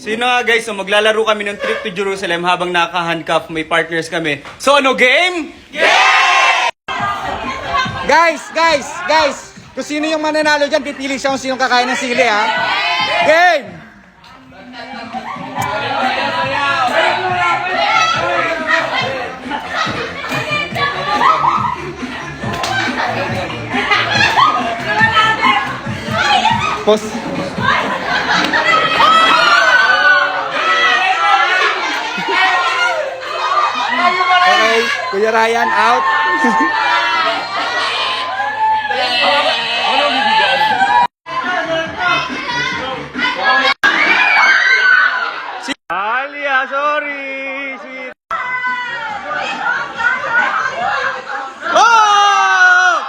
Sino nga guys, so maglalaro kami ng Trip to Jerusalem habang naka-handcuff, may partners kami. So ano, game? Guys! Kung sino yung mananalo dyan, pipili siya kung sinong kakain ng sili, ha? Game! Pause. Okay, Kuya Ryan, out. Alia, sorry! Oh!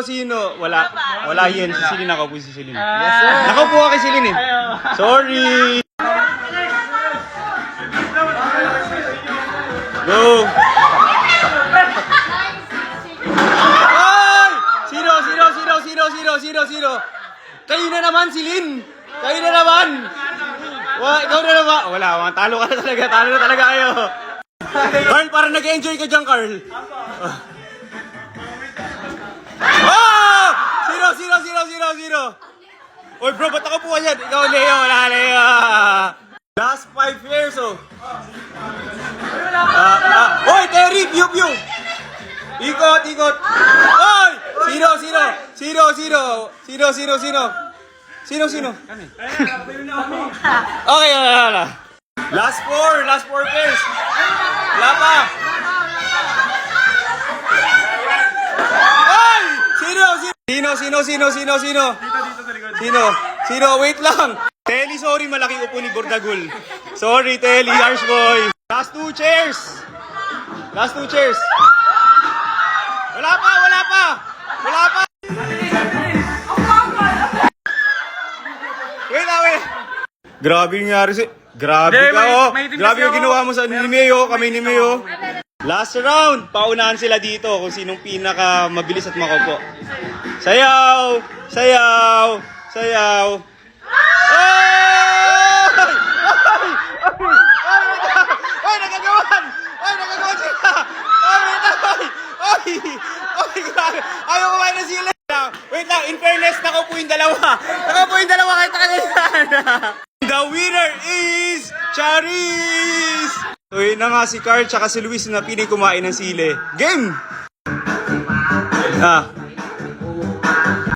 Sino? Wala yan. Si Celine, nakaupo si Celine. Nakaupo ka kay Celine eh. Sorry! Go! Ay! Sino? Kayo na naman, Celine! Kayo na naman! Ikaw na naman! Wala, talo ka na talaga. Talo na talaga kayo. Carl, parang nag-enjoy ka dyan, Carl. Oh! Sino? Oy bro, ba't ako po yan? Ikaw, Leo. Wala, Leo. Last 5 years, oh. Oy, Terry, pew. Ikot. Oy! Sino? Okay, wala. Last 4 pairs. Wala pa. Oy! Sino? Wait lang. Telly, sorry, malaki upo ni Gordagul. Sorry, Telly, harsh boy. Last 2 chairs. Wala pa. Wait. Grabe yung nangyari si... Grabe ka, oh. Grabe yung ginawa mo sa ni Mayo, kami ni Mayo. Last round. Paunahan sila dito kung sinong pinaka mabilis at makaupo. Sayaw! Ay, nagagawan sila! Ay, grabe! Ayaw kumain na sila! Wait lang, in fairness, nakaupo yung dalawa kahit nakalitan! The winner is Charis! So yun na nga si Carl tsaka si Luis na pinay kumain ng sili. Game!